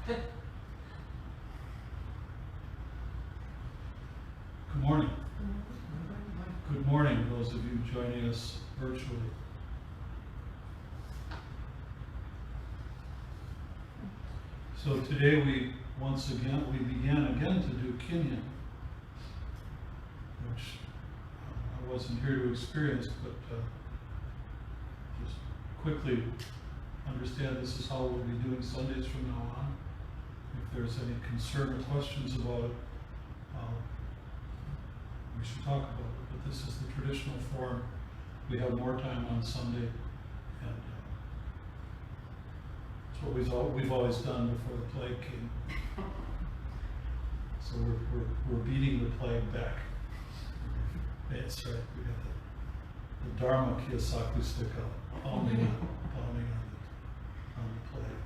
Good morning. Good morning, those of you joining us virtually. So today we began again to do Kinyan, which I wasn't here to experience, but just quickly understand this is how we'll be doing Sundays from now on. If there's any concern or questions about it, we should talk about it. But this is the traditional form. We have more time on Sunday, and it's what we've always done before the plague came. So we're beating the plague back. That's right. We got the Dharma Kiyosaku stick out, pounding on the plague.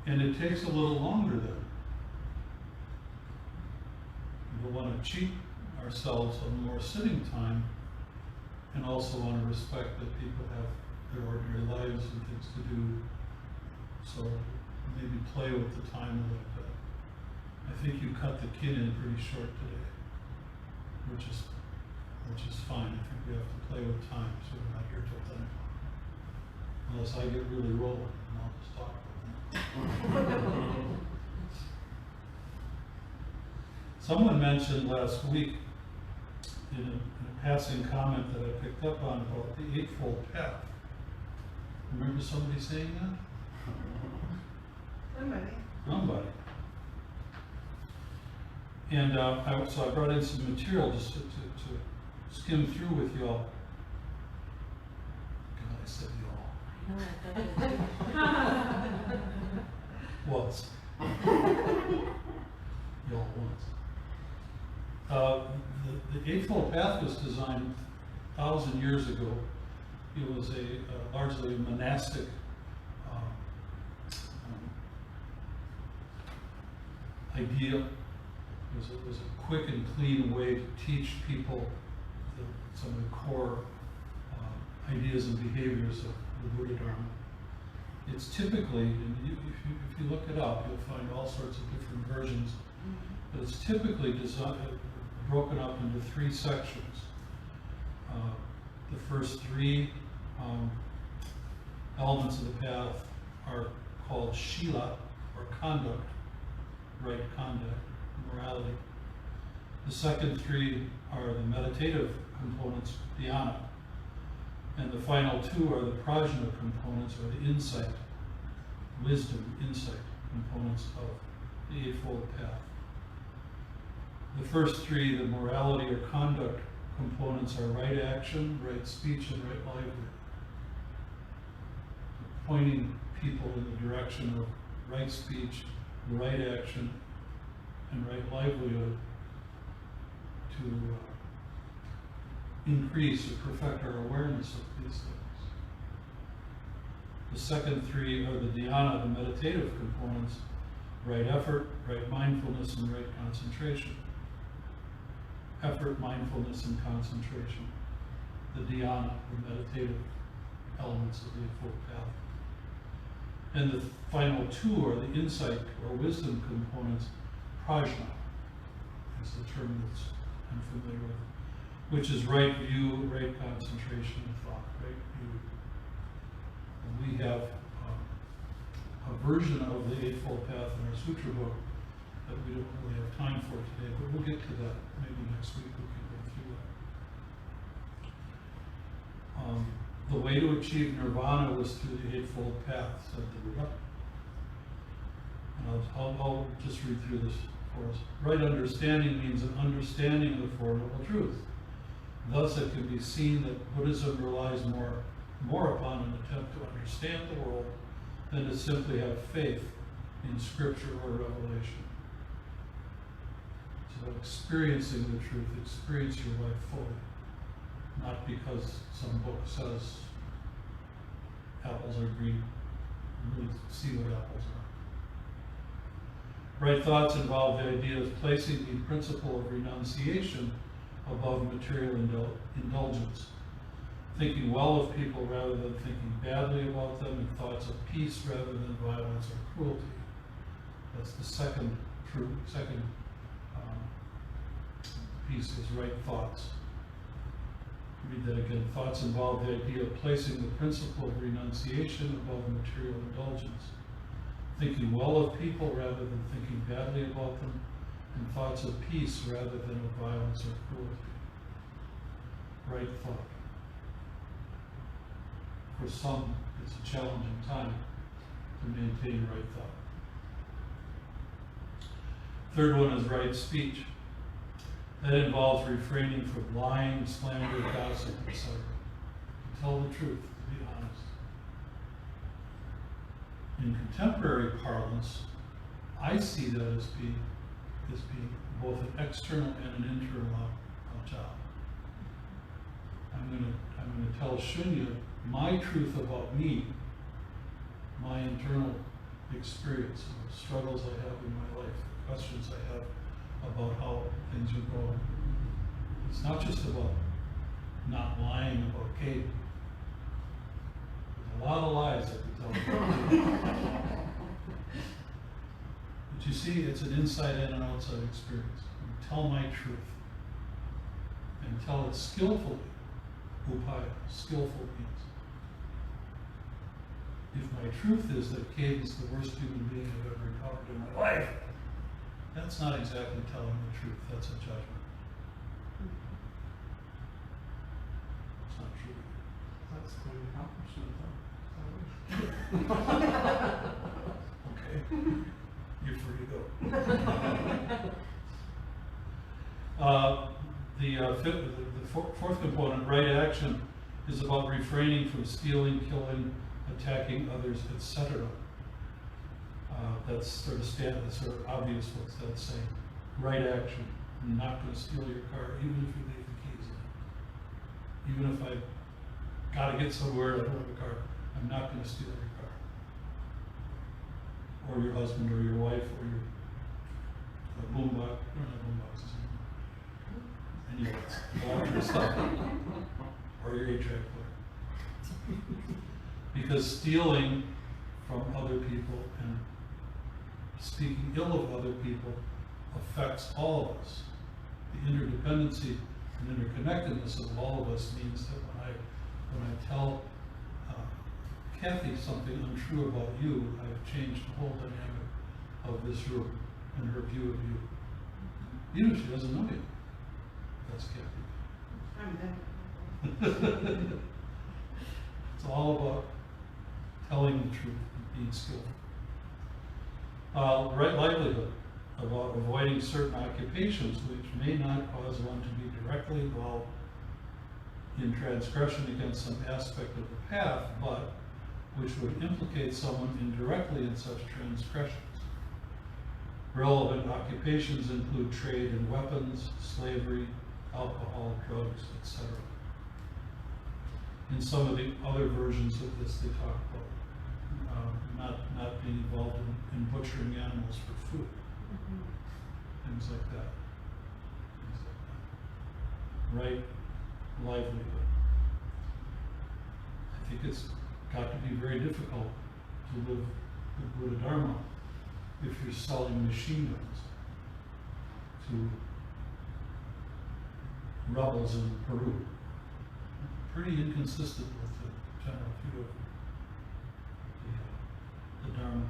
And it takes a little longer then. We'll want to cheat ourselves on more sitting time, and also want to respect that people have their ordinary lives and things to do. So maybe play with the time a little bit. I think you cut the Kinyan pretty short today, which is fine. I think we have to play with time, so we're not here till 10 o'clock. Unless I get really rolling, and I'll just talk about that. Someone mentioned last week in a passing comment that I picked up on about the Eightfold Path. Remember somebody saying that? Somebody. And so I brought in some material just to skim through with y'all. God, I said y'all. Was. Y'all once. The Eightfold Path was designed 1,000 years ago. It was largely a monastic idea. It was a quick and clean way to teach people some of the core ideas and behaviors of the Buddha Dharma. It's typically, and if you look it up, you'll find all sorts of different versions, but it's typically broken up into 3 sections. The first 3 elements of the path are called Shila, or conduct, right conduct, morality. The second 3 are the meditative components, dhyana. And the final 2 are the prajna components, or the insight, wisdom, insight components of the Eightfold Path. The first 3, the morality or conduct components, are right action, right speech, and right livelihood. Pointing people in the direction of right speech, right action, and right livelihood to increase or perfect our awareness of these things. The second 3 are the dhyana, the meditative components, right effort, right mindfulness, and right concentration. Effort, mindfulness, and concentration. The dhyana, the meditative elements of the Eightfold Path. And the final 2 are the insight or wisdom components, prajna, is the term that I'm familiar with, which is right view, right concentration of thought, right view. And we have a version of the Eightfold Path in our sutra book that we don't really have time for today, but we'll get to that. Maybe next week we can go through that. The way to achieve nirvana was through the Eightfold Path, said the Buddha. And I'll just read through this for us. Right understanding means an understanding of the Four Noble Truths. Thus it can be seen that Buddhism relies more upon an attempt to understand the world than to simply have faith in scripture or revelation. It's about experiencing the truth, experience your life fully. Not because some book says apples are green. Really see what apples are. Right thoughts involve the idea of placing the principle of renunciation above material indulgence. thinking well of people rather than thinking badly about them, and thoughts of peace rather than violence or cruelty. That's the second piece is right thoughts. Read that again. Thoughts involve the idea of placing the principle of renunciation above material indulgence. Thinking well of people rather than thinking badly about them, and thoughts of peace rather than of violence or cruelty. Right thought. For some, it's a challenging time to maintain right thought. Third one is right speech. That involves refraining from lying, slander, gossip, etc. To tell the truth, to be honest. In contemporary parlance, I see that as being both an external and an internal job. I'm going to tell Shunya my truth about me, my internal experience, the struggles I have in my life, the questions I have about how things are going. It's not just about not lying about Kate. There's a lot of lies I could tell about. But you see, it's an inside in and outside experience. You tell my truth. And tell it skillfully. Upaya, skillful means. If my truth is that Kate is the worst human being I've ever encountered in my life, that's not exactly telling the truth, that's a judgment. It's not true. That's quite an accomplishment, though. Okay, you're free to go. The fourth component, right action, is about refraining from stealing, killing, attacking others, etc. That's sort of obvious what's that saying. Right action. I'm not going to steal your car, even if you leave the keys in. Even if I got to get somewhere, I don't have a car, I'm not going to steal your car. Or your husband, or your wife, or your boombox. I don't have boomboxes anymore. Any of that. All your stuff. Or your 8-track player. Because stealing from other people and speaking ill of other people affects all of us. The interdependency and interconnectedness of all of us means that when I tell Kathy something untrue about you, I've changed the whole dynamic of this room and her view of you. Even if she doesn't know you. That's Kathy. It's all about telling the truth and being skillful. Right livelihood, about avoiding certain occupations which may not cause one to be directly involved in transgression against some aspect of the path, but which would implicate someone indirectly in such transgressions. Relevant occupations include trade in weapons, slavery, alcohol, drugs, etc. In some of the other versions of this, they talk about not being involved in butchering animals for food. Things like that. Right livelihood. I think it's got to be very difficult to live the Buddha Dharma if you're selling machine guns to rebels in Peru. Pretty inconsistent with the general view of the Dharma.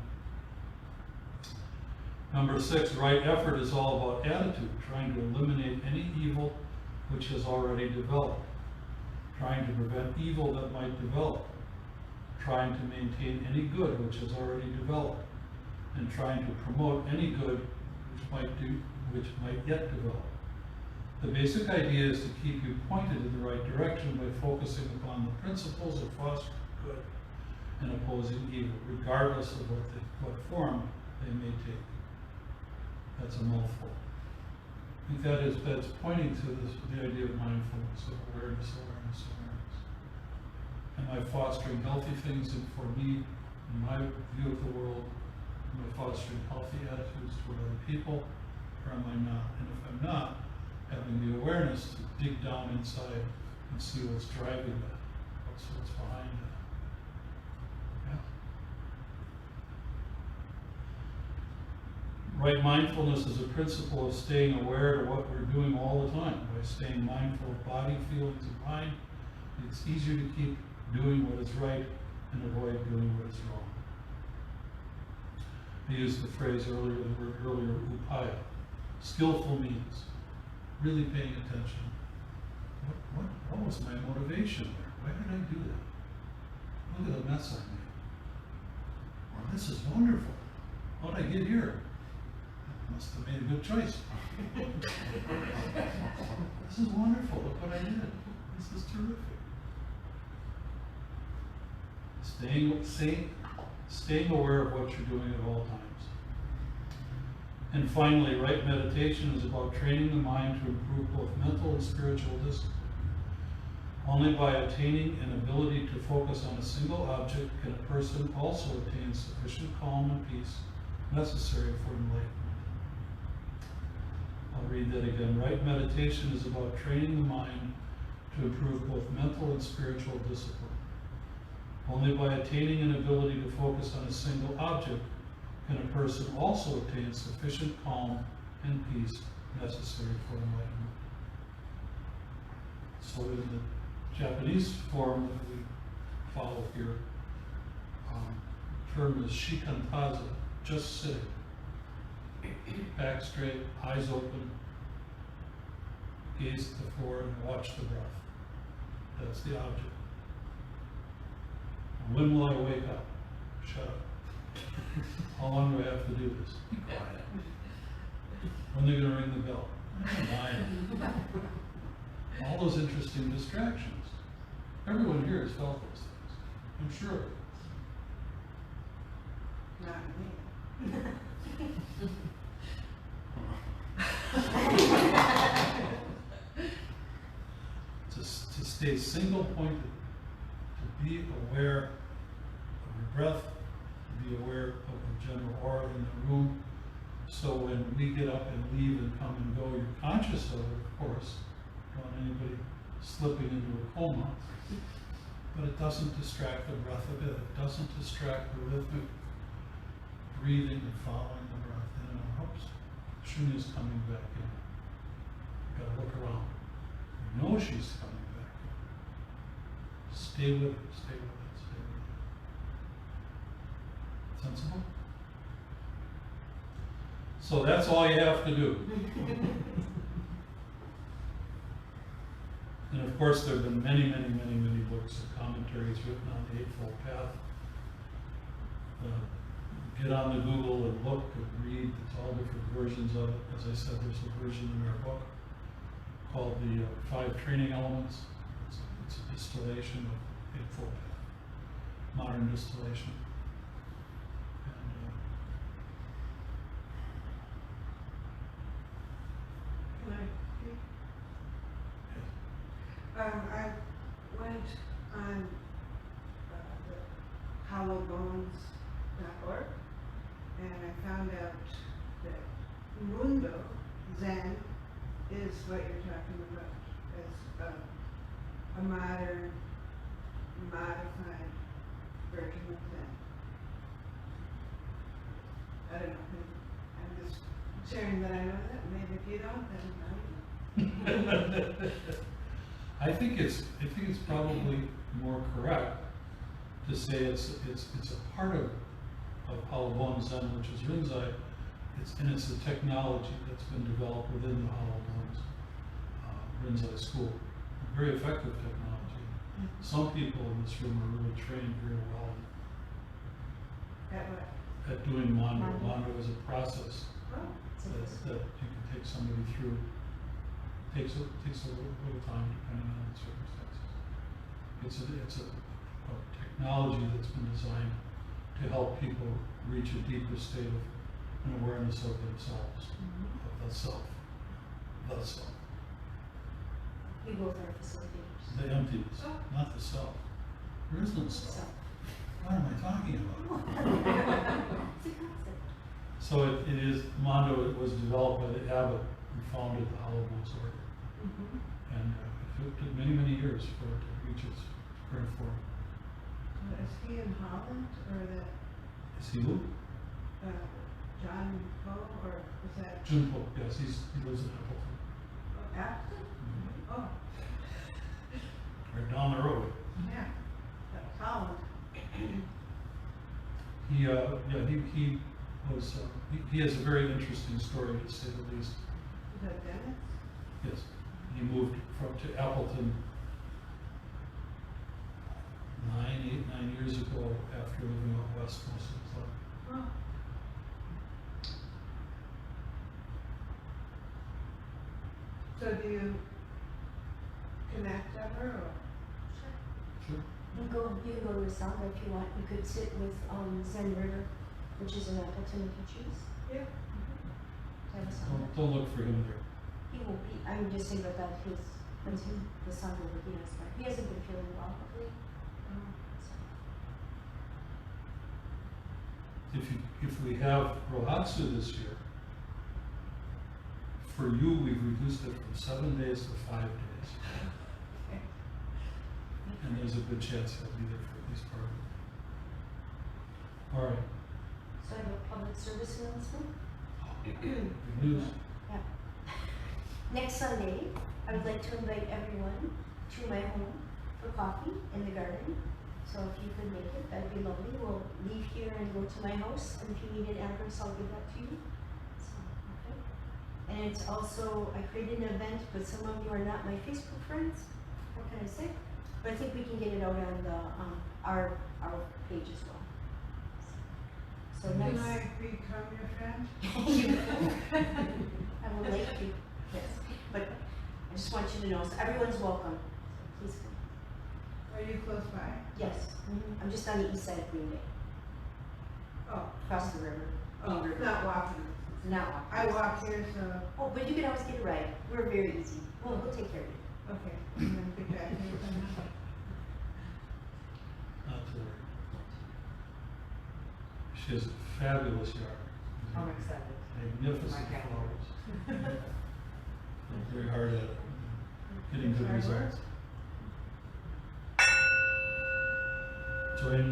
Number 6, right effort is all about attitude, trying to eliminate any evil which has already developed, trying to prevent evil that might develop, trying to maintain any good which has already developed, and trying to promote any good which might yet develop. The basic idea is to keep you pointed in the right direction by focusing upon the principles of fostering good and opposing evil, regardless of what form they may take. That's a mouthful. I think that's pointing to the idea of mindfulness, of awareness. Am I fostering healthy things for me, in my view of the world? Am I fostering healthy attitudes toward other people, or am I not? And if I'm not, having the awareness to dig down inside and see what's driving that. what's behind that. Yeah. Right mindfulness is a principle of staying aware to what we're doing all the time. By staying mindful of body, feelings, and mind, it's easier to keep doing what is right and avoid doing what is wrong. I used the phrase earlier, the word earlier, upaya. Skillful means really paying attention. What was my motivation there? Why did I do that? Look at the mess I made. Or this is wonderful. How did I get here? I must have made a good choice. This is wonderful. Look what I did. This is terrific. Staying aware of what you're doing at all times. And finally, right meditation is about training the mind to improve both mental and spiritual discipline. Only by attaining an ability to focus on a single object can a person also attain sufficient calm and peace necessary for enlightenment. I'll read that again. Right meditation is about training the mind to improve both mental and spiritual discipline. Only by attaining an ability to focus on a single object can a person also attain sufficient calm and peace necessary for enlightenment. So in the Japanese form that we follow here, term is shikantaza, just sitting. Back straight, eyes open, gaze at the floor and watch the breath. That's the object. When will I wake up? Shut up. How long do I have to do this? Be quiet. When are they going to ring the bell? All those interesting distractions. Everyone here has felt those things. I'm sure. Not me. To stay single pointed, to be aware of your breath, to be aware of the general aura in the room. So when we get up and leave and come and go, you're conscious of it, of course. Don't want anybody slipping into a coma. But it doesn't distract the breath a bit. It doesn't distract the rhythmic breathing and following the breath in and out. Oops, Shunya's coming back in. You've got to look around. You know she's coming back in. Stay with it, stay with it, stay with it. Sensible? So that's all you have to do. And of course, there have been many, many, many, many books and commentaries written on the Eightfold Path. Get on the Google and look and read. It's all different versions of it. As I said, there's a version in our book called the 5 Training Elements. It's a distillation of Eightfold Path, modern distillation. Can I speak? I went on the hollowbones.org and I found out that Mundo Zen is what you're talking about as a modern, modified version of Zen. I don't know. I'm just sharing that I know that.Maybe if you don't, then I don't. I think it's probably more correct to say it's a part of Hollowbones Zen, which is Rinzai. It's a technology that's been developed within the Hollowbones Rinzai school. A very effective technology. Some people in this room are really trained very well at doing Mondo. Mondo is a process that you can take somebody through. Takes a little time depending on the circumstances. It's a technology that's been designed to help people reach a deeper state of an awareness of themselves, of the self. We both are facilitators. The emptiness, not the self. There is no self. What am I talking about? It's a concept. So it is, Mondo was developed by the abbot who founded the Hollowbones Order. And it took many, many years for it to reach its Very foreign. Is he in Holland or that, Is he who? John Poe, or is that Jim Pope, yes, he lives in Appleton. Appleton? Oh, Right down the road. yeah, that's Holland. He was, he has a very interesting story, to say the least. Is that Dennis? Yes, he moved to Appleton 9 years ago after living out west most of his life. Oh. So do you connect ever, or? Sure. You can go to Asanga if you want. You could sit with Zen River, which is in Appleton if you choose. Yeah. Have Asanga. Don't look for him there. He won't be. I'm just saying about his until the Sangha will be nice. He hasn't been feeling well lately. So. If we have Rohatsu this year, for you, we've reduced it from 7 days to 5 days. Okay. And there's a good chance he'll be there for at least part of it. All right, So I have a public service announcement. good news. Yeah. Next Sunday, I would like to invite everyone to my home for coffee in the garden. So if you could make it, that'd be lovely. We'll leave here and go to my house, and if you need an address, I'll give that to you. So, okay. And it's also, I created an event, but some of you are not my Facebook friends. What can I say? But I think we can get it out on the our page as well. So Can next. I become your friend? I would like to, yes, but I just want you to know, so everyone's welcome, so please come. Are you close by? Yes, I'm just on the east side of Green Bay, Oh. across the river. Oh, Green River. not walking. Not I walk here, so, Oh, but you can always get a ride, we're very easy, we'll take care of you. okay, I'm gonna be back here. Not to worry. She has a fabulous yard. I'm excited. Magnificent My cat. flowers. Worked very hard at it. Getting good Hard work. results. Join